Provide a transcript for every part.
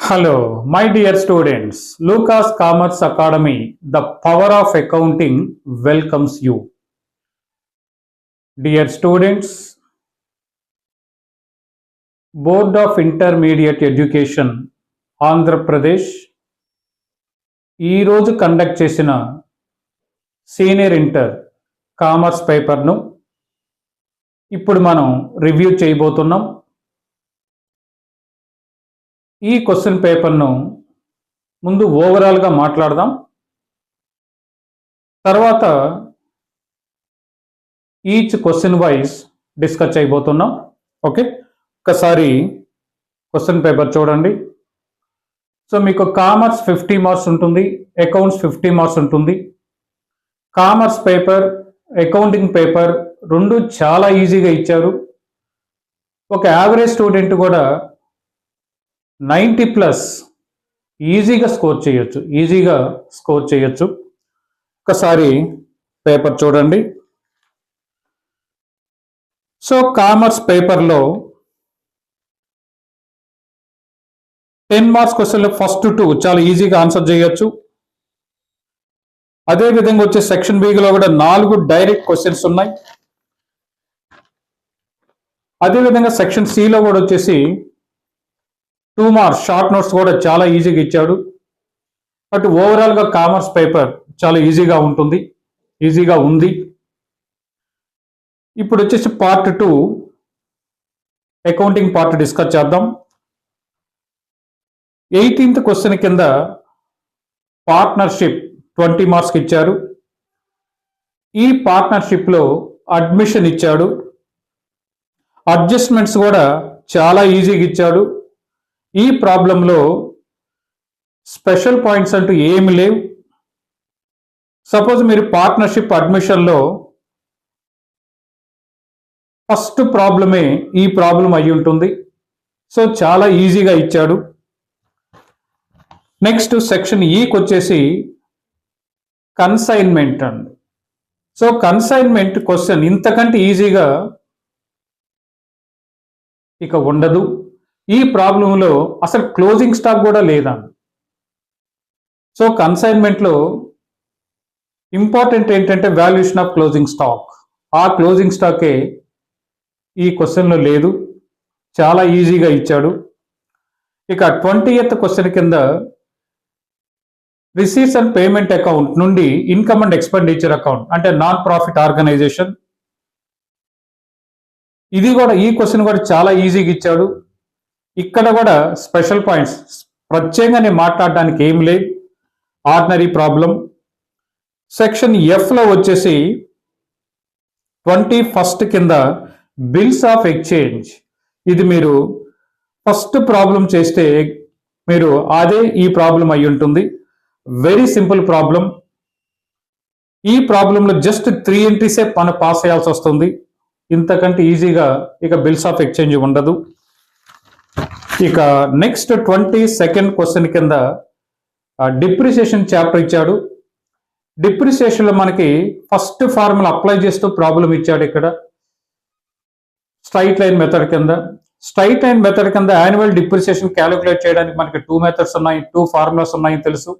Hello, my dear students. Lucas Commerce Academy, the power of accounting welcomes you. Dear students, Board of Intermediate Education, Andhra Pradesh, ఈ రోజు conduct చేసిన senior inter commerce పేపర్ను ఇప్పుడు మనం review చేయబోతున్నాం. ఈ question పేపర్ను ముందు ఓవరాల్గా మాట్లాడదాం, తర్వాత ఈచ్ క్వశ్చన్ వైజ్ డిస్కస్ చేయబోతున్నాం. ఓకే, ఒకసారి క్వశ్చన్ పేపర్ చూడండి. సో మీకు కామర్స్ 50 మార్క్స్ ఉంటుంది, అకౌంట్స్ 50 మార్క్స్ ఉంటుంది. కామర్స్ పేపర్, అకౌంటింగ్ పేపర్ రెండు చాలా ఈజీగా ఇచ్చారు. ఒక యావరేజ్ స్టూడెంట్ కూడా 90+ ఈజీగా స్కోర్ చేయొచ్చు. ఒకసారి పేపర్ చూడండి. సో కామర్స్ పేపర్లో 10 మార్క్స్ క్వశ్చన్లు ఫస్ట్ 2 చాలా ఈజీగా ఆన్సర్ చేయొచ్చు. అదేవిధంగా వచ్చే సెక్షన్ బిలో కూడా 4 డైరెక్ట్ క్వశ్చన్స్ ఉన్నాయి. అదేవిధంగా సెక్షన్ సిలో కూడా వచ్చేసి 2 మార్క్స్ షార్ట్ నోట్స్ కూడా చాలా ఈజీగా ఇచ్చాడు. బట్ ఓవరాల్గా కామర్స్ పేపర్ చాలా ఈజీగా ఉంది. ఇప్పుడు వచ్చేసి పార్ట్ 2 అకౌంటింగ్ పార్ట్ డిస్కస్ చేద్దాం. 18th క్వశ్చన్ కింద పార్ట్నర్షిప్ 20 మార్క్స్కి ఇచ్చారు. ఈ పార్ట్నర్షిప్లో అడ్మిషన్ ఇచ్చాడు, అడ్జస్ట్మెంట్స్ కూడా చాలా ఈజీగా ఇచ్చాడు. ఈ ప్రాబ్లంలో స్పెషల్ పాయింట్స్ అంటూ ఏమి లేవు. సపోజ్ మీరు పార్ట్నర్షిప్ అడ్మిషన్లో ఫస్ట్ ప్రాబ్లమే ఈ ప్రాబ్లం అయి ఉంటుంది. సో చాలా ఈజీగా ఇచ్చాడు. నెక్స్ట్ సెక్షన్ ఈకి వచ్చేసి కన్సైన్మెంట్ అండి. సో కన్సైన్మెంట్ క్వశ్చన్ ఇంతకంటే ఈజీగా ఇక ఉండదు. ఈ ప్రాబ్లంలో అసలు క్లోజింగ్ స్టాక్ కూడా లేదండి. సో కన్సైన్మెంట్లో ఇంపార్టెంట్ ఏంటంటే వాల్యుయేషన్ ఆఫ్ క్లోజింగ్ స్టాక్. ఆ క్లోజింగ్ స్టాకే ఈ క్వశ్చన్లో లేదు. చాలా ఈజీగా ఇచ్చాడు. ఇక 20th క్వశ్చన్ కింద రిసీట్స్ అండ్ పేమెంట్ అకౌంట్ నుండి ఇన్కమ్ అండ్ ఎక్స్పెండిచర్ అకౌంట్ అంటే నాన్ ప్రాఫిట్ ఆర్గనైజేషన్. ఈ క్వశ్చన్ కూడా చాలా ఈజీగా ఇచ్చాడు. ఇక్కడ కూడా స్పెషల్ పాయింట్స్ ప్రత్యేకంగా మాట్లాడడానికి ఏం లేదు, ఆర్డినరీ ప్రాబ్లం. సెక్షన్ ఎఫ్లో వచ్చేసి 21st కింద బిల్స్ ఆఫ్ ఎక్స్చేంజ్. ఇది మీరు ఫస్ట్ ప్రాబ్లం చేస్తే మీరు అదే ఈ ప్రాబ్లం అయి ఉంటుంది. Very simple problem. ఈ ప్రాబ్లంలో జస్ట్ 3 ఎంట్రీసే మనం పాస్ అయ్యాల్సి వస్తుంది. ఇంతకంటే ఈజీగా ఇక బిల్స్ ఆఫ్ ఎక్స్చేంజ్ ఉండదు. ఇక నెక్స్ట్ 22nd క్వశ్చన్ కింద డిప్రిసియేషన్ చాప్టర్ ఇచ్చాడు. డిప్రిసియేషన్లో మనకి ఫస్ట్ ఫార్ములా అప్లై చేస్తూ ప్రాబ్లం ఇచ్చాడు. ఇక్కడ స్ట్రైట్ లైన్ మెథడ్ కింద యాన్యువల్ డిప్రిసియేషన్ క్యాలిక్యులేట్ చేయడానికి మనకి 2 మెథడ్స్ ఉన్నాయి, 2 ఫార్ములాస్ ఉన్నాయని తెలుసు.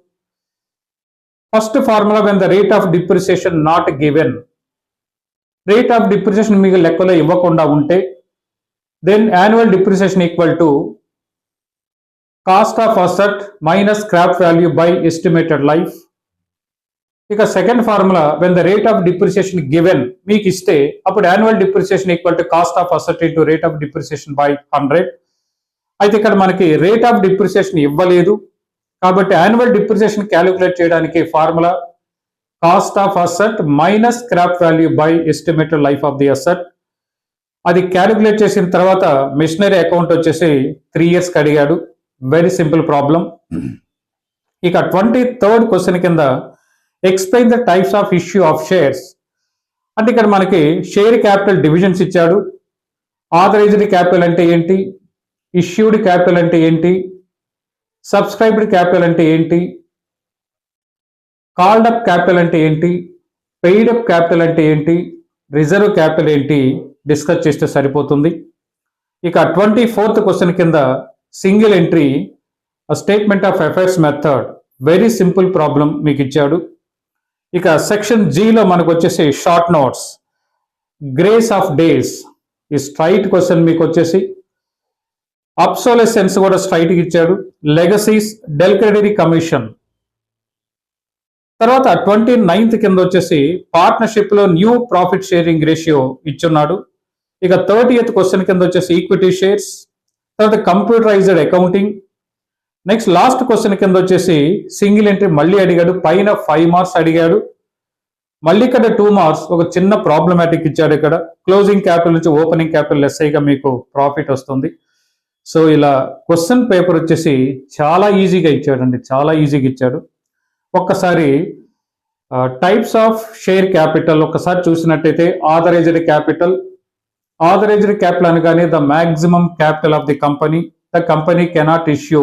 First formula when the rate of depreciation not given. Rate of depreciation మీకు లెక్కలో ఇవ్వకుండా ఉంటే then annual depreciation equal to cost of asset minus scrap value by estimated life. ఇక second formula when the rate of depreciation given మీకు ఇస్తే అప్పుడు annual depreciation equal to cost of asset into rate of depreciation by 100. అయితే ఇక్కడ మనకి rate of depreciation ఇవ్వలేదు కాబట్టి annual depreciation calculate చేయడానికి formula cost of asset minus scrap value by estimated life of the asset. అది calculate చేసిన తర్వాత machinery account వచ్చేసి 3 yearsకి అడిగాడు. Very simple problem. ఇక 23rd క్వశ్చన్ కింద explain the types of issue of shares. అంటే ఇక్కడ మనకి షేర్ క్యాపిటల్ డివిజన్స్ ఇచ్చాడు. ఆథరైజ్డ్ క్యాపిటల్ అంటే ఏంటి, ఇష్యూడ్ క్యాపిటల్ అంటే ఏంటి, సబ్స్క్రైబ్డ్ క్యాపిటల్ అంటే ఏంటి, కాల్డ్ అప్ క్యాపిటల్ అంటే ఏంటి, పెయిడ్ అప్ క్యాపిటల్ అంటే ఏంటి, రిజర్వ్ క్యాపిటల్ ఏంటి డిస్కస్ చేస్తే సరిపోతుంది. ఇక 24th క్వశ్చన్ కింద single entry statement of effects method very simple problem మీకు ఇచ్చాడు. ఇక సెక్షన్ జీలో మనకు వచ్చేసి short notes, grace of days ఈ స్ట్రైట్ క్వశ్చన్ మీకు వచ్చేసి, అబ్సోలెసెన్స్ కూడా స్ట్రైట్ ఇచ్చాడు, లెగసీస్, డెల్క్రెడరీ కమిషన్. తర్వాత 29th కింద వచ్చేసి పార్ట్నర్షిప్ లో న్యూ ప్రాఫిట్ షేరింగ్ రేషియో ఇచ్చున్నాడు. ఇక 30th క్వశ్చన్ కింద వచ్చేసి ఈక్విటీ షేర్స్, తర్వాత computerised accounting. Next last question కింద వచ్చేసి సింగిల్ ఎంట్రీ మళ్ళీ అడిగాడు, పైన 5 మార్క్స్ అడిగాడు, మళ్ళీ ఇక్కడ 2 మార్క్స్ ఒక చిన్న ప్రాబ్లమాటిక్ ఇచ్చాడు. ఇక్కడ క్లోజింగ్ క్యాపిటల్ నుంచి ఓపెనింగ్ క్యాపిటల్ లెస్సైగా మీకు ప్రాఫిట్ వస్తుంది. సో ఇలా క్వశ్చన్ పేపర్ వచ్చేసి చాలా ఈజీగా ఇచ్చాడండి, చాలా ఈజీగా ఇచ్చాడు. ఒక్కసారి టైప్స్ ఆఫ్ షేర్ క్యాపిటల్ ఒక్కసారి చూసినట్టయితే ఆథరైజ్డ్ క్యాపిటల్ అనగానే the maximum capital of the company cannot issue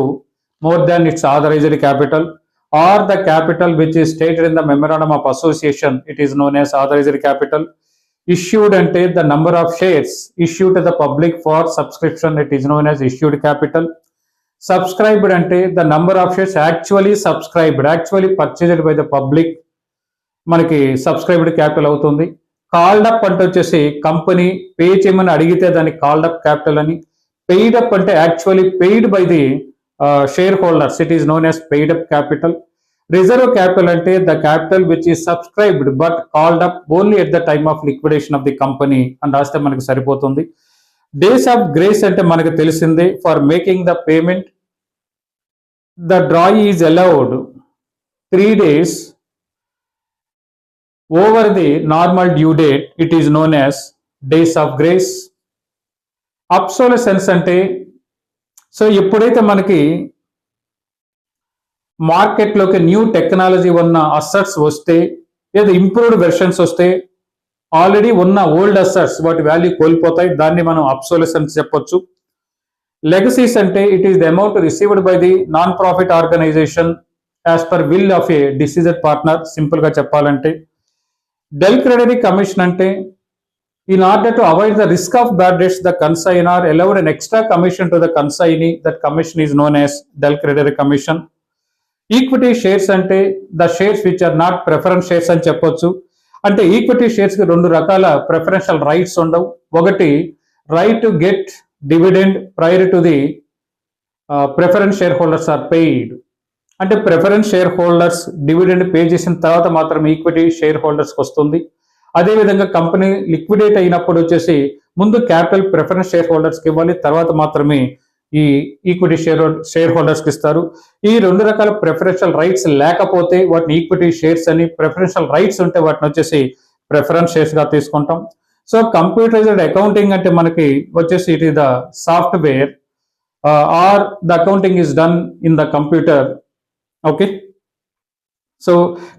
more than its authorised capital or the capital which is stated in the memorandum of association, it is known as authorised capital. Issued అంటే the number of shares issued to the public for subscription, it is known as issued capital. Subscribed అంటే the number of shares actually purchased by the public, మనకి subscribed capital అవుతుంది. Called up అంటే వచ్చేసి company pay చేయమని అడిగితే దాన్ని called up capital అని. Paid up అంటే actually paid by the share holders, it is known as paid up capital. Reserve capital అంటే the capital which is subscribed but called up only at the time of liquidation of the company అని రాస్తే మనకి సరిపోతుంది. Days of grace అంటే మనకు తెలిసిందే, for making the payment the drawee is allowed 3 days over the normal due date, it is known as days of grace. Obsolescence అంటే so ఎప్పుడైతే మనకి మార్కెట్లోకి న్యూ టెక్నాలజీ ఉన్న అసెట్స్ వస్తే లేదా ఇంప్రూవ్డ్ వెర్షన్స్ వస్తే ఆల్రెడీ ఉన్న ఓల్డ్ అసెట్స్ వాటి వాల్యూ కోల్పోతాయి, దాన్ని మనం అబ్సోలెసెన్స్ చెప్పొచ్చు. లెగసీస్ అంటే it is the amount received by the non profit organisation as per will of a deceased partner, simple గా చెప్పాలంటే. డెల్క్రెడరీ కమిషన్ అంటే in order to avoid the risk of bad debts the consignor allowed an extra commission to the consignee, that commission is known as del credere commission. Equity shares అంటే the shares which are not preference shares అని చెప్పొచ్చు. అంటే equity shares కి 2 రకాల preferential rights ఉండవు. ఒకటి right to get dividend prior to the preference share holders are paid, అంటే preference share holders dividend pay చేసిన తర్వాత మాత్రం ఈక్విటీ షేర్ హోల్డర్స్కి వస్తుంది. అదేవిధంగా కంపెనీ లిక్విడేట్ అయినప్పుడు వచ్చేసి ముందు క్యాపిటల్ ప్రిఫరెన్స్ షేర్ హోల్డర్స్కి ఇవ్వాలి, తర్వాత మాత్రమే ఈ ఈక్విటీ షేర్ హోల్డర్స్కి ఇస్తారు. ఈ 2 రకాల ప్రిఫరెన్షియల్ రైట్స్ లేకపోతే వాటిని ఈక్విటీ షేర్స్ అని, ప్రిఫరెన్షియల్ రైట్స్ ఉంటే వాటిని వచ్చేసి ప్రిఫరెన్స్ షేర్స్గా తీసుకుంటాం. సో కంప్యూటరైజ్డ్ అకౌంటింగ్ అంటే మనకి వచ్చేసి it is the software or the accounting is done in the computer. Okay, so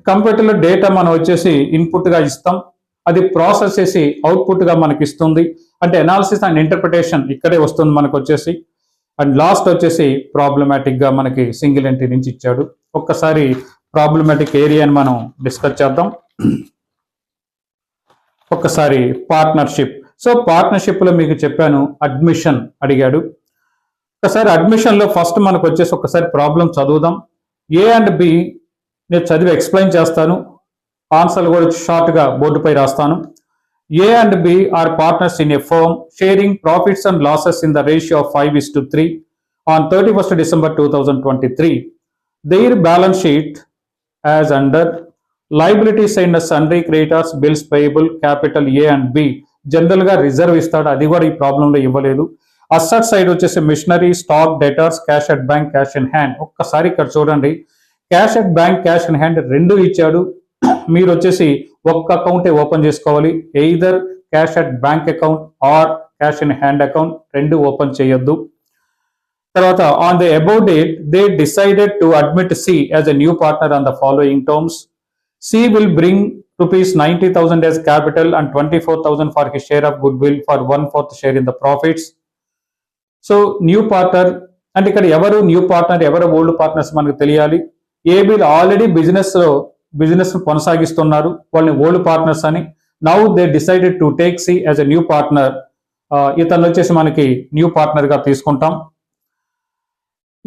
కంప్యూటర్లో డేటా మనం వచ్చేసి ఇన్పుట్గా ఇస్తాం, అది ప్రాసెస్ చేసి అవుట్పుట్గా మనకి ఇస్తుంది. అంటే అనాలిసిస్ అండ్ ఇంటర్ప్రిటేషన్ ఇక్కడే వస్తుంది మనకు వచ్చేసి. అండ్ లాస్ట్ వచ్చేసి ప్రాబ్లమాటిక్గా మనకి సింగిల్ ఎంట్రీ నుంచి ఇచ్చాడు. ఒక్కసారి ప్రాబ్లమాటిక్ ఏరియాని మనం డిస్కస్ చేద్దాం. ఒక్కసారి పార్ట్నర్షిప్. సో పార్ట్నర్షిప్లో మీకు చెప్పాను అడ్మిషన్ అడిగాడు. ఒకసారి అడ్మిషన్లో ఫస్ట్ మనకు వచ్చేసి ఒకసారి ప్రాబ్లం చదువుదాం. ఏ అండ్ బి నేను చదివి ఎక్స్ప్లెయిన్ చేస్తాను, ఆన్సర్లు కూడా షార్ట్గా బోర్డుపై రాస్తాను. A and B are partners in a firm sharing profits and losses in the ratio of 5:3 on 31st December 2023. Their balance sheet as under liabilities and sundry creditors, bills payable, capital A and B. General గా reserve ఇస్తాడు, అది కూడా ఈ ప్రాబ్లంలో ఇవ్వలేదు. Asset side వచ్చేసి machinery, stock, debtors, cash at bank, cash in hand. ఒక్కసారి ఇక్కడ చూడండి, cash at bank, cash in hand 2 ఇచ్చాడు. మీరు వచ్చేసి ఒక్క అకౌంటే ఓపెన్ చేసుకోవాలి, either cash at bank account or cash in hand account, 2 open చేయొద్దు. తర్వాత on the above date they decided to admit C as a new partner on the following terms. C will bring ₹90,000 as capital and 24,000 for his share of goodwill for 1/4 share in the profits. So new partner అంటే ఇక్కడ ఎవరు new partner, ఎవరు old partners మనకు తెలియాలి. ఏబీలు already business కొనసాగిస్తున్నారు, వాళ్ళని old partners అని. Now they decided to take C as a new partner. ఇతను వచ్చేసి మనకి న్యూ పార్ట్నర్ గా తీసుకుంటాం.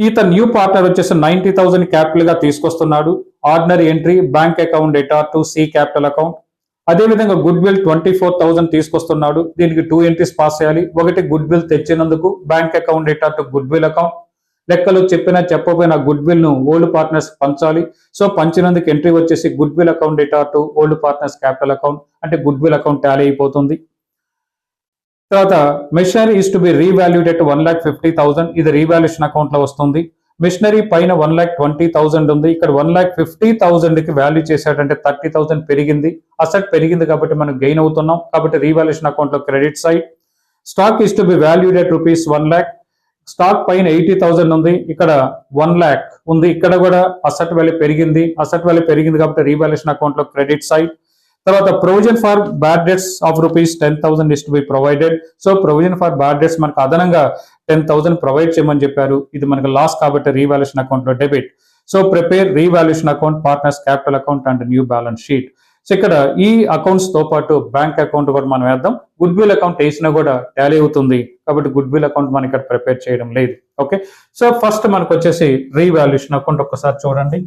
ఈత న్యూ పార్ట్నర్ వచ్చేసి 90,000 క్యాపిటల్ గా తీసుకొస్తున్నాడు. Ordinary entry bank account data to C capital account. అదేవిధంగా గుడ్ విల్ 24,000 తీసుకొస్తున్నాడు. దీనికి 2 ఎంట్రీస్ పాస్ చేయాలి. ఒకటి గుడ్ విల్ తెచ్చినందుకు bank account data to goodwill account. లెక్కలు చెప్పినా చెప్పకపోయినా గుడ్ విల్ ను ఓల్డ్ పార్ట్నర్స్ పంచాలి. సో పంచినందుకు ఎంట్రీ వచ్చేసి goodwill account data to old partners capital account, అంటే గుడ్ విల్ అకౌంట్ టాలీ అయిపోతుంది. తర్వాత machinery is to be revalued at 1,50,000. ఇది రీవాల్యూషన్ అకౌంట్ లో వస్తుంది. మిషనరీ పైన 1,20,000 ఉంది. ఇక్కడ 1,50,000 కి వాల్యూ చేశాడంటే 30,000 పెరిగింది. అసెట్ పెరిగింది కాబట్టి మనం గెయిన్ అవుతున్నాం. కాబట్టి రీవాల్యూషన్ అకౌంట్ లో credit side. Stock is to be valued at rupees 1 lakh. Stock పైన 80,000 ఉంది. ఇక్కడ 1 lakh ఉంది. ఇక్కడ కూడా అసెట్ వాల్యూ పెరిగింది. అసెట్ వాల్యూ పెరిగింది కాబట్టి రీవాల్యూషన్ అకౌంట్ లో క్రెడిట్ సైడ్. తర్వాత provision for bad debts of rupees 10,000 is to be provided. So provision for bad debts మనకు అదనంగా 10,000 ప్రొవైడ్ చేయమని చెప్పారు. ఇది మనకు లాస్ కాబట్టి రీవాల్యూషన్ అకౌంట్ లో debit. So prepare revaluation account, partners capital account and new balance sheet. So ఇక్కడ ఈ అకౌంట్స్ తో పాటు బ్యాంక్ అకౌంట్ కూడా మనం వేద్దాం. గుడ్ విల్ అకౌంట్ వేసినా కూడా టాలీ అవుతుంది కాబట్టి గుడ్ విల్ అకౌంట్ మనం ఇక్కడ ప్రిపేర్ చేయడం లేదు. ఓకే, సో ఫస్ట్ మనకు వచ్చేసి రీవాల్యూషన్ అకౌంట్ ఒక్కసారి చూడండి.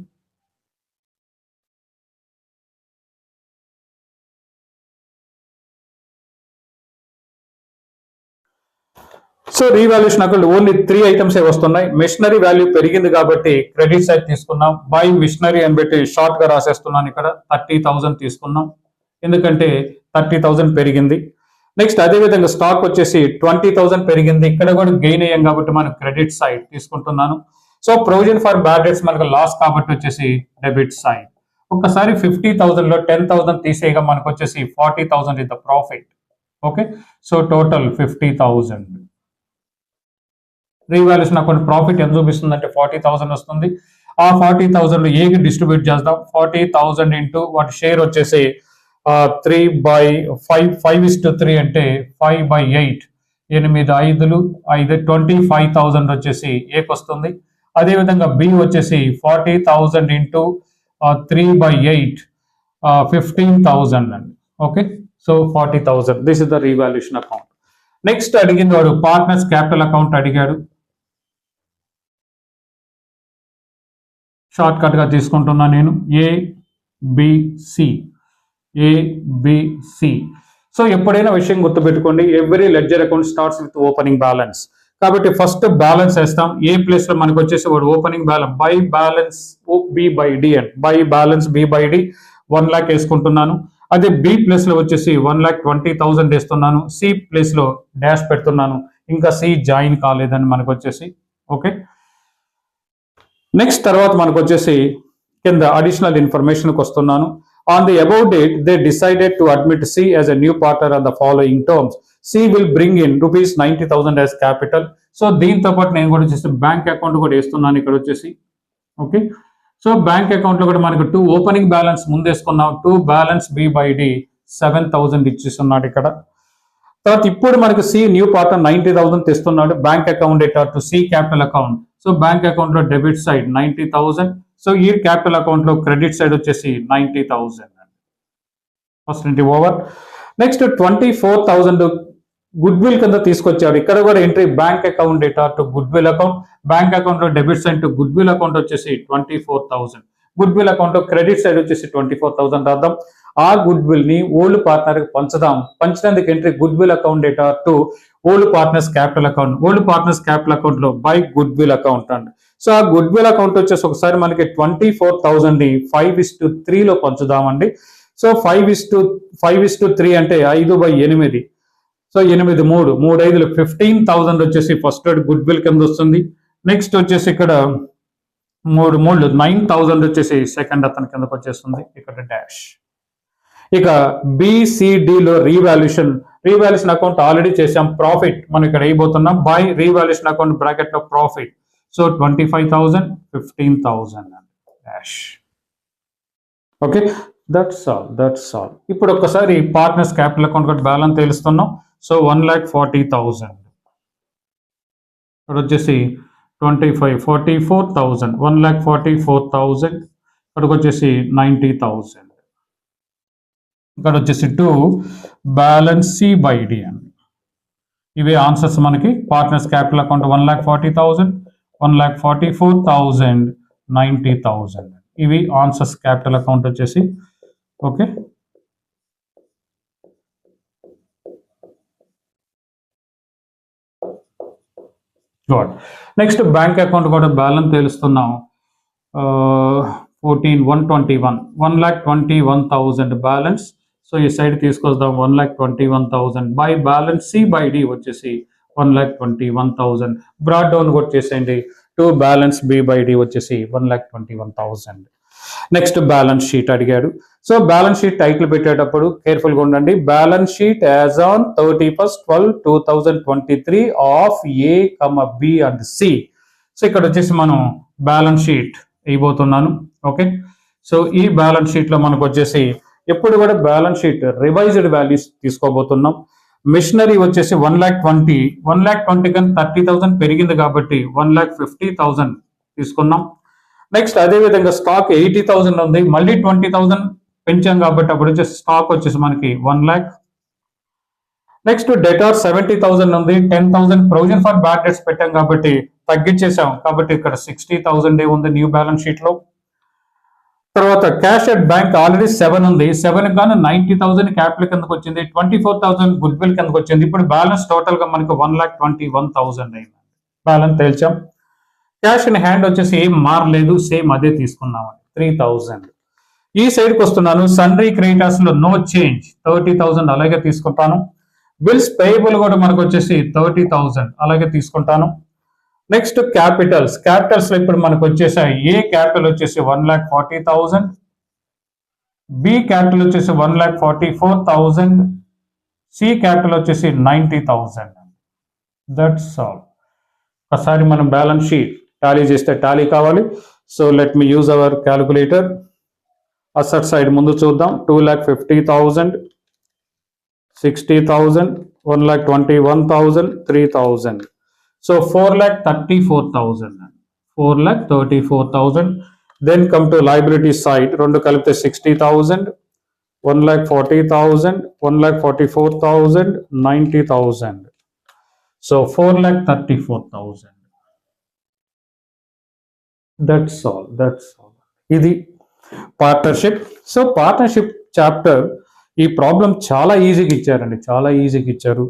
So revaluation account only 3 items వస్తున్నాయి. మిషనరీ వాల్యూ పెరిగింది కాబట్టి క్రెడిట్ సైడ్ తీసుకున్నాం. బై మిషనరీ అని పెట్టి షార్ట్ గా రాసేస్తున్నాను. ఇక్కడ 30,000 తీసుకున్నాం ఎందుకంటే 30,000 పెరిగింది. నెక్స్ట్ అదేవిధంగా స్టాక్ వచ్చేసి 20,000 పెరిగింది. ఇక్కడ కూడా గెయిన్ అయ్యాం కాబట్టి మనం క్రెడిట్ సైడ్ తీసుకుంటున్నాను. So provision for bad debts మనకు లాస్ కాబట్టి వచ్చేసి డెబిట్ సైడ్. ఒక్కసారి 50,000 లో 10,000 తీసేయగా మనకు వచ్చేసి 40,000 is the profit. Okay, so total 50,000. Revaluation account profit ఎంత చూపిస్తుంది అంటే 40,000 వస్తుంది. ఆ 40,000 ఏకి డిస్ట్రిబ్యూట్ చేద్దాం. 40,000 ఇంటూ వాటి షేర్ వచ్చేసి 3/5 అంటే 5/8. 8 5 5 25,000 వచ్చేసి ఏకి వస్తుంది. అదేవిధంగా బి వచ్చేసి 40,000 ఇంటూ 3/8 15,000 అండి. Okay, so 40,000. This is the revaluation account. Next అడిగింది వాడు పార్ట్నర్స్ క్యాపిటల్ అకౌంట్ అడిగాడు. షార్ట్ కట్ గా తీసుకుంటున్నా నేను. ఏబిసి. సో ఎప్పుడైనా విషయం గుర్తుపెట్టుకోండి, every ledger account starts with opening balance. కాబట్టి ఫస్ట్ బ్యాలెన్స్ వేస్తాం. ఏ ప్లేస్ లో మనకు వచ్చేసి వాడు opening balance by balance B by D and by balance B by D 1 lakh వేసుకుంటున్నాను. అదే బి ప్లేస్ లో వచ్చేసి 1,20,000 వేస్తున్నాను. సి ప్లేస్ లో డాష్ పెడుతున్నాను. ఇంకా సి జాయిన్ కాలేదని మనకు వచ్చేసి. ఓకే, నెక్స్ట్ తర్వాత మనకు వచ్చేసి కింద అడిషనల్ ఇన్ఫర్మేషన్కి వస్తున్నాను. On the about date they decided to admit C as a new partner on the following terms. C will bring in rupees 90,000 as capital. So దీంతో పాటు నేను కూడా వచ్చేసి బ్యాంక్ అకౌంట్ కూడా వేస్తున్నాను ఇక్కడ వచ్చేసి. ఓకే, సో బ్యాంక్ అకౌంట్ లో కూడా మనకు 2 ఓపెనింగ్ బ్యాలెన్స్ ముందేసుకున్నాం. 2 బ్యాలెన్స్ బి బై డి 7,000 ఇచ్చిస్తున్నాడు ఇక్కడ. తర్వాత ఇప్పుడు మనకు సి న్యూ పార్ట్నర్ 90,000 తెస్తున్నాడు. Bank account data to C capital account. So bank account లో డెబిట్ సైడ్ 90,000. సో ఈ క్యాపిటల్ అకౌంట్ లో క్రెడిట్ సైడ్ వచ్చేసి 90,000. First entry over. Next 24,000 goodwill కింద తీసుకొచ్చాడు. ఇక్కడ కూడా entry bank account data to goodwill account. Bank account లో debit side to goodwill account వచ్చేసి 24,000. గుడ్ విల్ అకౌంట్ లో క్రెడిట్ సైడ్ వచ్చేసి 24,000 రాద్దాం. ఆ గుడ్ విల్ ని ఓల్డ్ పార్ట్నర్ కి పంచుదాం. పంచినందుకు entry goodwill account data to old partners capital account. Old partners capital account లో బై గుడ్ విల్ అకౌంట్ అండి. సో ఆ గుడ్ విల్ అకౌంట్ వచ్చేసి ఒకసారి మనకి 24,000 ని 5:3 లో పంచుదామండి. సో 5:3 అంటే 5/8. సో 8 3 5 15,000 వచ్చేసి ఫస్ట్ గుడ్ విల్ కింద వస్తుంది. నెక్స్ట్ వచ్చేసి ఇక్కడ 3 9,000 వచ్చేసి సెకండ్ అతని కిందకి వచ్చేస్తుంది. ఇక్కడ డాష్. ఇక బిసిడిలో రీవాల్యూషన్ అకౌంట్ ఆల్రెడీ చేసాం. ప్రాఫిట్ మనం ఇక్కడ వేయబోతున్నాం. బై రీవాల్యూషన్ అకౌంట్ బ్రాకెట్ లో profit. So 25,000 15,000 dash. Okay, that's all. ఇప్పుడు ఒక్కసారి పార్ట్నర్స్ క్యాపిటల్ అకౌంట్ కూడా బ్యాలెన్స్ తెలుస్తున్నాం. సో 1,40,000. ఇక్కడ వచ్చేసి 44,000 1,44,000. ఇక్కడికి వచ్చేసి 90,000. ఇక్కడ వచ్చేసి 2 బ్యాలెన్స్ సి బై డి అండి. ఇవే ఆన్సర్స్ మనకి. Partners capital account 1,40,000, 1,44,000, 90,000. ఇవి ఆన్సర్స్ క్యాపిటల్ అకౌంట్ వచ్చేసి. Okay, good. Next bank account కూడా బ్యాలెన్స్ తెలుస్తున్నాం. 121, 1,21,000 బ్యాలెన్స్. సో ఈ సైడ్ తీసుకొద్దాం. 1,21,000 by balance C by D వచ్చేసి 1,21,000. బ్రాడ్ డౌన్ కూడా చేసేయండి. To balance B by D వచ్చేసి 1,21,000. నెక్స్ట్ బ్యాలెన్స్ షీట్ అడిగాడు. సో బ్యాలెన్స్ షీట్ టైటిల్ పెట్టేటప్పుడు కేర్ఫుల్గా ఉండండి. Balance sheet as on 31/12/2023 of A, B and C. So ఇక్కడ వచ్చేసి మనం బ్యాలెన్స్ షీట్ ఇవ్వబోతున్నాను. ఓకే, సో ఈ బ్యాలెన్స్ షీట్ లో మనకు వచ్చేసి ఎప్పుడు కూడా బ్యాలెన్స్ షీట్ రివైజ్డ్ వాల్యూస్ తీసుకోబోతున్నాం. మిషనరీ వచ్చేసి 1,20,000 కన్నా 30,000 పెరిగింది కాబట్టి 1,50,000 తీసుకున్నాం. నెక్స్ట్ అదేవిధంగా స్టాక్ 80,000 ఉంది, మళ్ళీ 20,000 పెంచాం కాబట్టి అప్పుడు వచ్చేసి స్టాక్ వచ్చేసి మనకి 1 lakh. నెక్స్ట్ డెటార్ 70,000 ఉంది, 10,000 ప్రొవిజన్ ఫర్ బ్యాడ్ డెట్స్ పెట్టాం కాబట్టి తగ్గించేసాం కాబట్టి ఇక్కడ 60,000 ఉంది న్యూ బ్యాలెన్స్ షీట్ లో. తర్వాత క్యాష్ అట్ బ్యాంక్ ఆల్రెడీ 7 ఉంది, 7 గాను 90,000 క్యాపిటల్ కిందకు వచ్చింది, 24,000 గుడ్ విల్ కిందకు వచ్చింది. ఇప్పుడు బ్యాలెన్స్ టోటల్ గా మనకి 1,21,000 అయింది. బ్యాలెన్స్ తేల్చాం. క్యాష్ ఇన్ హ్యాండ్ వచ్చేసి ఏం మారలేదు, సేమ్ అదే తీసుకున్నాం 3,000. ఈ సైడ్కి వస్తున్నాను. సన్రీ క్రెడిటర్స్ లో నో చేంజ్ 30,000 అలాగే తీసుకుంటాను. బిల్స్ పేయబుల్ కూడా మనకు వచ్చేసి 30,000 అలాగే తీసుకుంటాను. నెక్స్ట్ క్యాపిటల్స్ లో ఇప్పుడు మనకు వచ్చేసాయి. ఏ క్యాపిటల్ వచ్చేసి 1,40,000, బి క్యాపిటల్ వచ్చేసి 1,44,000, సి క్యాపిటల్ వచ్చేసి 90,000. That's all. ఒకసారి మనం బ్యాలెన్స్ షీట్ టాలీ చేస్తే టాలీ కావాలి. So let me use our calculator. Asset side ముందు చూద్దాం. 2,50,000, 60,000, 1,21,000, 3,000. So 4,34,000. 4,34,000. Then come to liability side. రెండు కలిపితే 60,000, 1,40,000, 1,44,000, 90,000. So 4,34,000. That's all. ఇది పార్ట్నర్షిప్. సో పార్ట్నర్షిప్ చాప్టర్ ఈ ప్రాబ్లం చాలా ఈజీగా ఇచ్చారండి, చాలా ఈజీగా ఇచ్చారు.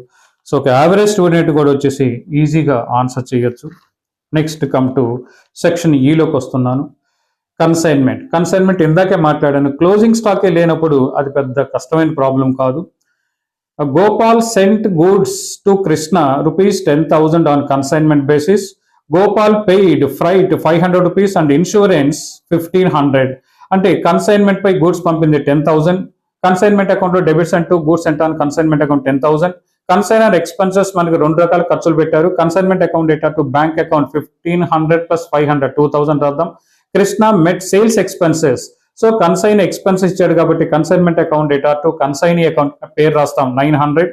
సో ఒక యావరేజ్ స్టూడెంట్ కూడా వచ్చేసి ఈజీగా ఆన్సర్ చేయొచ్చు. నెక్స్ట్ కమ్ టు సెక్షన్ ఈలోకి వస్తున్నాను. కన్సైన్మెంట్ ఇందాకే మాట్లాడాను. క్లోజింగ్ స్టాకే లేనప్పుడు అది పెద్ద కష్టమైన ప్రాబ్లం కాదు. Gopal sent goods to Krishna ₹10,000 on consignment basis. Gopal paid freight ₹500 and insurance 1,500. అంటే కన్సైన్మెంట్ పై గూడ్స్ పంపింది 10,000. కన్సైన్మెంట్ అకౌంట్ లో డెబిట్స్ అంటూ గూడ్స్ అంటూ కన్సైన్మెంట్ అకౌంట్ 10,000. కన్సైనర్ ఎక్స్పెన్సెస్ మనకి 2 రకాల ఖర్చులు పెట్టారు. Consignment account data to bank account 1,500 + 500 2,000 రాద్దాం. Krishna met sales expenses. So consign expenses ఇచ్చాడు కాబట్టి consignment account data to consignee account పేరు రాస్తాం 900.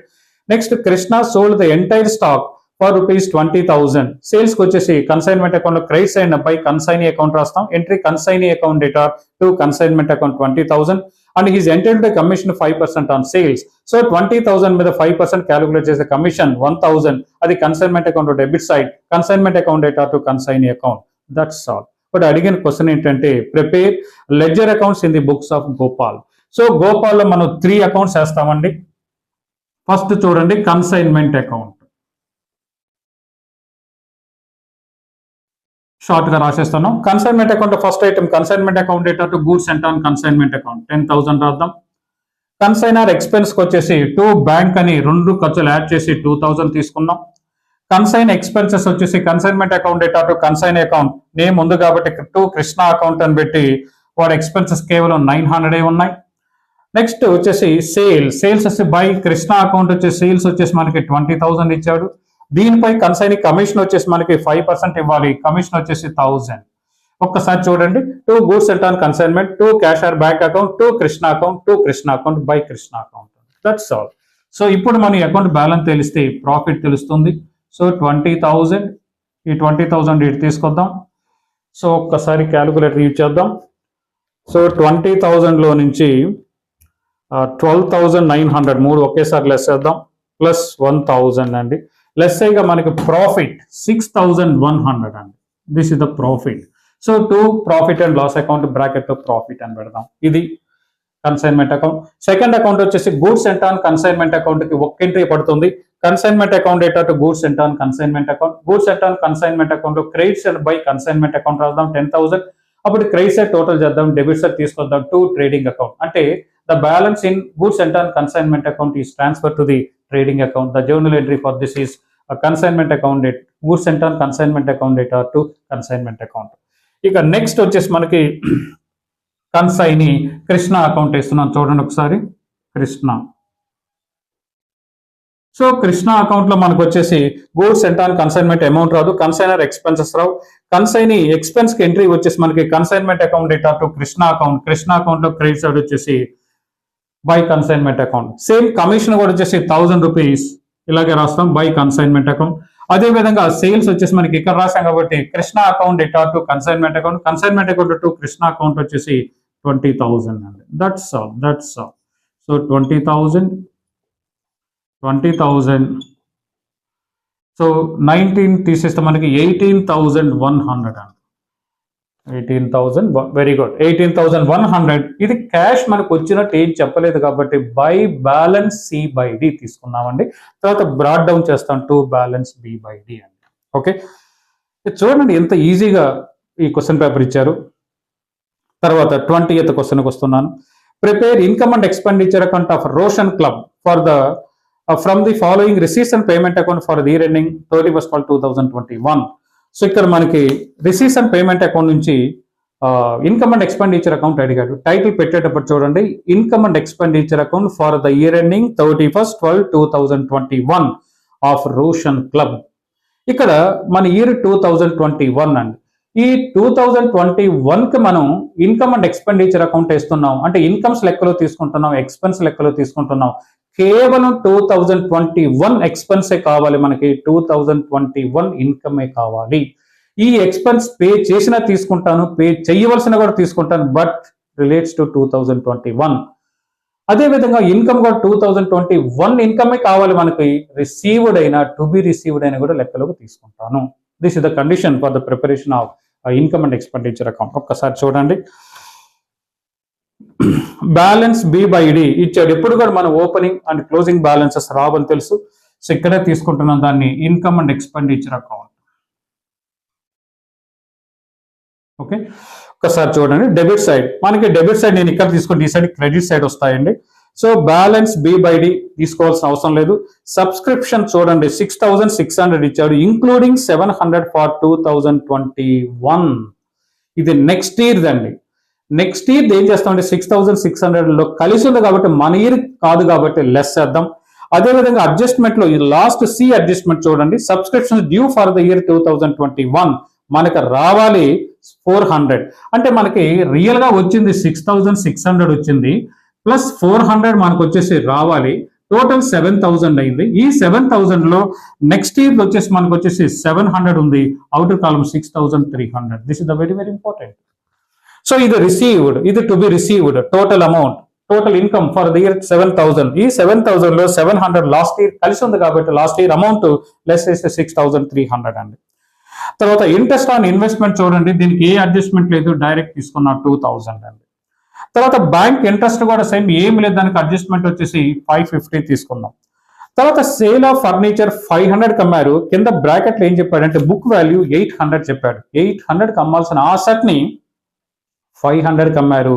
Next Krishna sold the entire stock for ₹20,000. Sales కి వచ్చేసి కన్సైన్మెంట్ అకౌంట్ లో క్రెడిట్స్ అయిన బై కన్సైనీ అకౌంట్ రాస్తాం. Entry consignee account data to consignment account 20,000 and he's entered the commission 5% on sales. So 20,000 మీద 5% calculate చేసే commission 1,000. అది consignment account debit side, consignment account data to consignee account. That's all. But అడిగిన question ఏంటంటే prepare ledger accounts in the books of Gopal. So Gopal లో మనం 3 accounts వేస్తామండి. First చూడండి consignment account. Short గా రాసేస్తాను. Consignment account first item consignment account data to goods and on consignment account 10,000 రాద్దాం. Consignor expense కి వచ్చేసి టు బ్యాంక్ అని 2 ఖర్చులు యాడ్ చేసి 2,000 తీసుకున్నాం. కన్సైన్ ఎక్స్పెన్సెస్ వచ్చేసి consignment account data to consign account name ఉంది కాబట్టి టు కృష్ణ అకౌంట్ అని పెట్టి వాడు ఎక్స్పెన్సెస్ కేవలం 900 ఉన్నాయి. నెక్స్ట్ వచ్చేసి సేల్స్ వచ్చేసి బై కృష్ణ అకౌంట్ వచ్చేసి సేల్స్ వచ్చేసి మనకి 20,000 ఇచ్చాడు. దీనిపై కన్సైన్ కమిషన్ వచ్చేసి మనకి 5% ఇవ్వాలి. కమిషన్ వచ్చేసి 1,000. ఒక్కసారి చూడండి. To goods and on consignment, to cash or bank account, to Krishna account by Krishna account. That's all. So ఇప్పుడు మన అకౌంట్ బ్యాలెన్స్ తెలిస్తే ప్రాఫిట్ తెలుస్తుంది. సో 20,000, ఈ 20,000 ఇటు తీసుకొద్దాం. సో ఒక్కసారి క్యాలిక్యులేటర్ యూజ్ చేద్దాం. సో 20,000 లో నుంచి 12,900 3 ఒకేసారి లెస్ చేద్దాం ప్లస్ 1,000 అండి. లెస్ అయ్యగా మనకి ప్రాఫిట్ 6,100 అండి. This is the profit. So to profit and loss account bracket లో ప్రాఫిట్ అని పెడదాం. ఇది కన్సైన్మెంట్ అకౌంట్. సెకండ్ అకౌంట్ వచ్చేసి goods enter on consignment account కి ఒక ఎంట్రీ పడుతుంది. Consignment account data to goods enter on consignment account. Goods enter on consignment account లో credits by consignment account రాద్దాం 10,000. అప్పుడు క్రెడిట్ సైడ్ టోటల్ చేద్దాం, debit side తీసుకొద్దాం to trading account. అంటే the balance in goods enter on consignment account is transfer to the trading account. The journal entry for this is consignment account date, goods enter on consignment account data to consignment account. ఇక next వచ్చేసి మనకి కన్సైని Krishna account ఇస్తున్నాను చూడండి ఒకసారి. Krishna. So Krishna account లో మనకు వచ్చేసి goods enter on consignment amount రాదు, కన్సైనర్ ఎక్స్పెన్సెస్ రావు. కన్సైని ఎక్స్పెన్స్ కి ఎంట్రీ వచ్చేసి మనకి consignment account data to Krishna account. Krishna account లో క్రెడిట్ సైడ్ వచ్చేసి by consignment account. Same commission కూడా వచ్చేసి 1000 రూపీస్ ఇలాగే రాస్తాం బై కన్సైన్మెంట్ అకౌంట్. అదే విధంగా సేల్స్ వచ్చేసి మనకి ఇక్కడ రాసాం కాబట్టి Krishna account data to consignment account. Consignment account to Krishna account వచ్చేసి 20,000 అండి. That's all. సో 20,000. సో 19 తీసేస్తే మనకి 18,100 అండి. 18,000. Very good. 18,100. ఇది క్యాష్ మనకు వచ్చినట్టు ఏం చెప్పలేదు కాబట్టి by balance C by D తీసుకున్నామండి. తర్వాత బ్రాడ్ డౌన్ చేస్తాం to balance B by D అండి. ఓకే, చూడండి ఎంత ఈజీగా ఈ క్వశ్చన్ పేపర్ ఇచ్చారు. తర్వాత 20th క్వశ్చన్కి వస్తున్నాను. Prepare income and expenditure account of Roshan club for the from the following receipts and payment account for the year ending 31st 2021. So ఇక్కడ మనకి రిసీట్స్ అండ్ పేమెంట్ అకౌంట్ నుంచి ఇన్కమ్ అండ్ ఎక్స్పెండిచర్ అకౌంట్ అడిగాడు. Title పెట్టేటప్పుడు చూడండి, income and expenditure account for the year ending 31st 12/2021 of Roshan club. ఇక్కడ మన year 2021 అండి. ఈ 2021 కి మనం ఇన్కమ్ అండ్ ఎక్స్పెండిచర్ అకౌంట్ వేస్తున్నాం అంటే ఇన్కమ్స్ లెక్కలో తీసుకుంటున్నాం, ఎక్స్పెన్స్ లెక్కలో తీసుకుంటున్నాం. కేవలం 2021 ఎక్స్పెన్సే కావాలి మనకి, 2021 ఇన్కమే కావాలి. ఈ ఎక్స్పెన్స్ పే చేసినా తీసుకుంటాను, పే చేయవలసిన కూడా తీసుకుంటాను, బట్ రిలేట్స్ టు 2021. అదేవిధంగా ఇన్కమ్ కూడా 2021 ఇన్కమే కావాలి మనకి, రిసీవ్డ్ అయినా టు బి రిసీవ్డ్ అయినా కూడా లెక్కలోకి తీసుకుంటాను. This is the condition for the preparation of income and expenditure account. ఒక్కసారి చూడండి, బ్యాలెన్స్ బి బై డి ఇచ్చాడు. ఎప్పుడు కూడా మనం ఓపెనింగ్ అండ్ క్లోజింగ్ బ్యాలెన్సెస్ రావని తెలుసు. సో ఇక్కడే తీసుకుంటున్నాం దాన్ని income and expenditure account. Okay, ఒకసారి చూడండి. డెబిట్ సైడ్ మనకి డెబిట్ సైడ్ నేను ఇక్కడ తీసుకుంటే ఈ సైడ్ క్రెడిట్ సైడ్ వస్తాయండి. So balance B by D తీసుకోవాల్సిన అవసరం లేదు. సబ్స్క్రిప్షన్ చూడండి 6,600 ఇచ్చాడు, ఇంక్లూడింగ్ 700 ఫర్ 2021. ఇది నెక్స్ట్ ఇయర్ దండి. నెక్స్ట్ ఇయర్ ఏం చేస్తామంటే 6,600 కలిసి ఉంది కాబట్టి మన ఇయర్ కాదు కాబట్టి లెస్ చేద్దాం. అదేవిధంగా అడ్జస్ట్మెంట్ లో ఈ లాస్ట్ సి అడ్జస్ట్మెంట్ చూడండి, subscription due for the year 2021 మనకు రావాలి 400. అంటే మనకి రియల్ గా వచ్చింది 6,600 వచ్చింది, ప్లస్ 400 మనకు వచ్చేసి రావాలి. టోటల్ 7,000 అయింది. ఈ 7,000 లో నెక్స్ట్ ఇయర్ వచ్చేసి మనకు వచ్చేసి 700 ఉంది, outer column 6,300. This is the very very important. So ఇది రిసీవ్డ్, ఇది to be received. Total amount, total income for the year 7,000. ఈ 7,000 లో 700 లాస్ట్ ఇయర్ కలిసి ఉంది కాబట్టి లాస్ట్ ఇయర్ అమౌంట్ లెస్ చేస్తే 6,300 అండి. తర్వాత ఇంట్రెస్ట్ ఆన్ ఇన్వెస్ట్మెంట్ చూడండి, దీనికి ఏ అడ్జస్ట్మెంట్ లేదు, డైరెక్ట్ తీసుకున్న 2,000 అండి. తర్వాత బ్యాంక్ ఇంట్రెస్ట్ కూడా సేమ్ ఏమి లేదు, దానికి అడ్జస్ట్మెంట్ వచ్చేసి 550 తీసుకుందాం. తర్వాత సేల్ ఆఫ్ ఫర్నిచర్ 500 అమ్మారు. కింద బ్రాకెట్లో ఏం చెప్పాడంటే బుక్ వాల్యూ 800 చెప్పాడు. 800 అమ్మాల్సిన అసెట్ ని 500 అమ్మారు.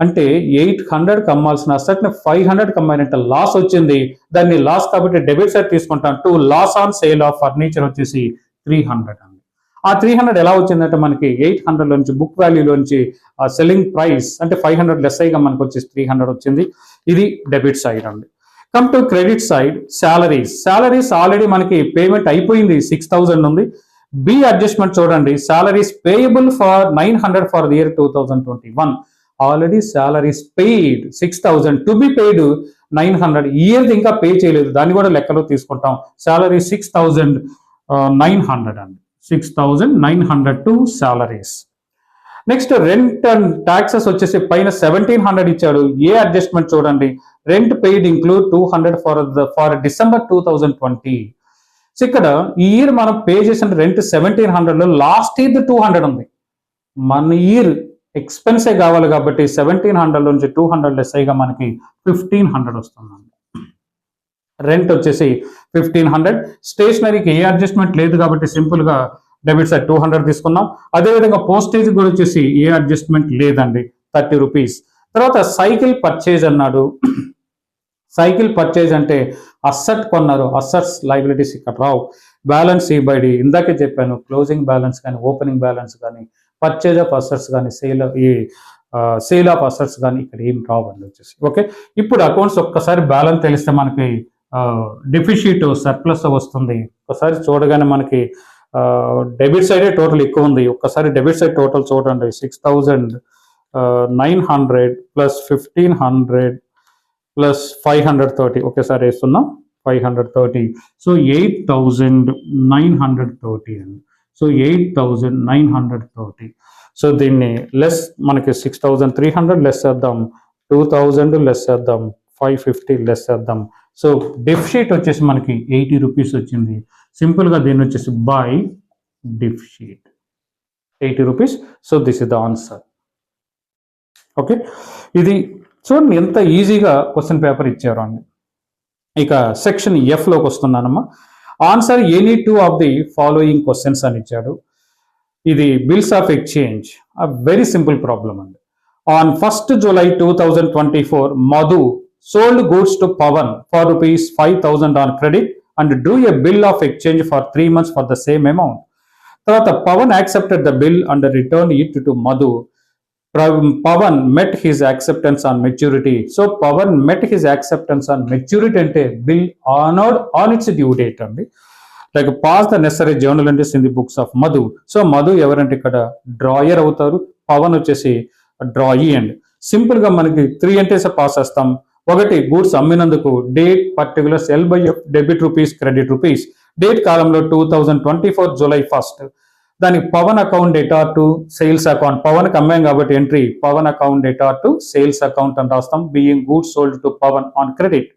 అంటే 800 అమ్మాల్సిన అసెట్ ని 500 అమ్మారంటే లాస్ వచ్చింది. దాన్ని లాస్ కాబట్టి డెబిట్ సైడ్ తీసుకుంటాం. To loss on sale of furniture వచ్చేసి 300 అండి. ఆ 300 ఎలా వచ్చిందంటే మనకి 800 లోంచి బుక్ వాల్యూలోంచి సెల్లింగ్ ప్రైస్ అంటే 500 లెస్ అయ్యిగా మనకు వచ్చేసి 300 వచ్చింది. ఇది డెబిట్ సైడ్ అండి. Come to credit side, salaries already మనకి పేమెంట్ అయిపోయింది, 6,000 ఉంది. బి అడ్జస్ట్మెంట్ చూడండి, salaries payable for 900 for the year 2021. Already salaries paid 6,000, to be paid 900. Year ఇంకా పే చేయలేదు, దాన్ని కూడా లెక్కలో తీసుకుంటాం. సాలరీ 6,900 అండి. 6,900 to salaries. Next rent and taxes వచ్చేసి పైన 1,700 ఇచ్చాడు. ఏ అడ్జస్ట్మెంట్ చూడండి, rent paid include 200 for December 2020. So ఇక్కడ ఈ ఇయర్ మనం పే చేసిన రెంట్ 1700లో లాస్ట్ ఇయర్ 200 ఉంది. మన ఇయర్ ఎక్స్పెన్సే కావాలి కాబట్టి 1700 నుంచి 200 లెస్ అయ్యిగా మనకి 1500 వస్తుందండి. రెంట్ వచ్చేసి 1500. స్టేషనరీకి ఏ అడ్జస్ట్మెంట్ లేదు కాబట్టి సింపుల్ గా డెబిట్ సైడ్ 200 తీసుకున్నాం. అదేవిధంగా పోస్టేజ్ కూడా వచ్చేసి ఏ అడ్జస్ట్మెంట్ లేదండి, 30 రూపీస్. తర్వాత సైకిల్ పర్చేజ్ అన్నాడు. సైకిల్ పర్చేజ్ అంటే అసెట్ కొన్నారు, అసెట్స్ లైబిలిటీస్ ఇక్కడ రావు. బ్యాలెన్స్ ఈబైడి ఇందాకే చెప్పాను, క్లోజింగ్ బ్యాలెన్స్ కానీ ఓపెనింగ్ బ్యాలెన్స్ కానీ పర్చేజ్ ఆఫ్ అసెట్స్ కానీ సేల్ ఆఫ్ అసెట్స్ కానీ ఇక్కడ ఏం రావండి వచ్చేసి. ఓకే, ఇప్పుడు అకౌంట్స్ ఒక్కసారి బ్యాలెన్స్ తెలిస్తే మనకి డెఫిషిట్ సర్ప్లస్ వస్తుంది. ఒకసారి చూడగానే మనకి డెబిట్ సైడే టోటల్ ఎక్కువ ఉంది. ఒక్కసారి డెబిట్ సైడ్ టోటల్ చూడండి, 6900 ప్లస్ 1500 ప్లస్ 530. ఒకేసారి వేస్తున్నాం 530. సో 8930 అండి. సో 8930. సో దీన్ని లెస్ మనకి 6300 లెస్ చేద్దాం, 2000 లెస్ చేద్దాం, 550 లెస్ చేద్దాం. సో డెఫిషిట్ వచ్చేసి మనకి 80 రూపీస్ వచ్చింది. సింపుల్గా దీన్ని వచ్చేసి by deficit 80 rupees. So this is the answer. Okay, ఇది చూడండి ఎంత ఈజీగా క్వశ్చన్ పేపర్ ఇచ్చారు అండి. ఇక సెక్షన్ ఎఫ్లోకి వస్తున్నానమ్మా. Answer any 2 of the following questions అని ఇచ్చాడు. ఇది bills of exchange, very simple problem అండి. On 1st July 2024 Madhu sold goods to Pawan for rupees 5000 on credit and drew a bill of exchange for 3 months for the same amount. తర్వాత Pawan accepted the bill and returned it to Madhu. Pawan met his acceptance on maturity. So Pawan met his acceptance on maturity అంటే bill honored on its due date అండి. Like pass the necessary journal entries in the books of Madhu. So Madhu ఎవరంటే ఇక్కడ drawer అవుతారు, పవన్ వచ్చేసి drawee అండి. Simple గా మనకి 3 entries pass చేస్తాం. ఒకటి గూడ్స్ అమ్మినందుకు date particulars L/F debit rupees credit rupees. Date కాలంలో 2024 July 1st. దానికి Pavan account data to sales account. Pavan కి అమ్మాం కాబట్టి entry Pavan account data to sales account అని రాస్తాం. Being goods sold to Pavan on credit.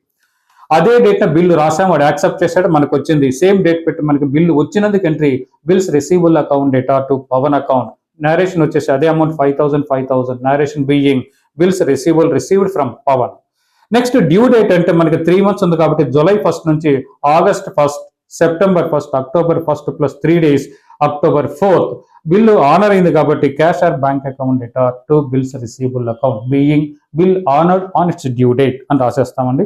అదే డేట్ బిల్లు రాసాం, వాడు యాక్సెప్ట్ చేశాడు, మనకు వచ్చింది. సేమ్ డేట్ పెట్టి మనకి బిల్లు వచ్చినందుకు entry bills receivable account data to Pavan account. Narration వచ్చేసి అదే amount 5000. Narration being bills receivable received from Pavan. Next due date అంటే మనకి 3 months ఉంది కాబట్టి July 1st నుంచి August 1st, September 1st, October 1st plus 3 days October 4th. Bill honour అయింది కాబట్టి cash or bank account data to bills receivable account being bill honoured on its due date అని రాసేస్తామండి.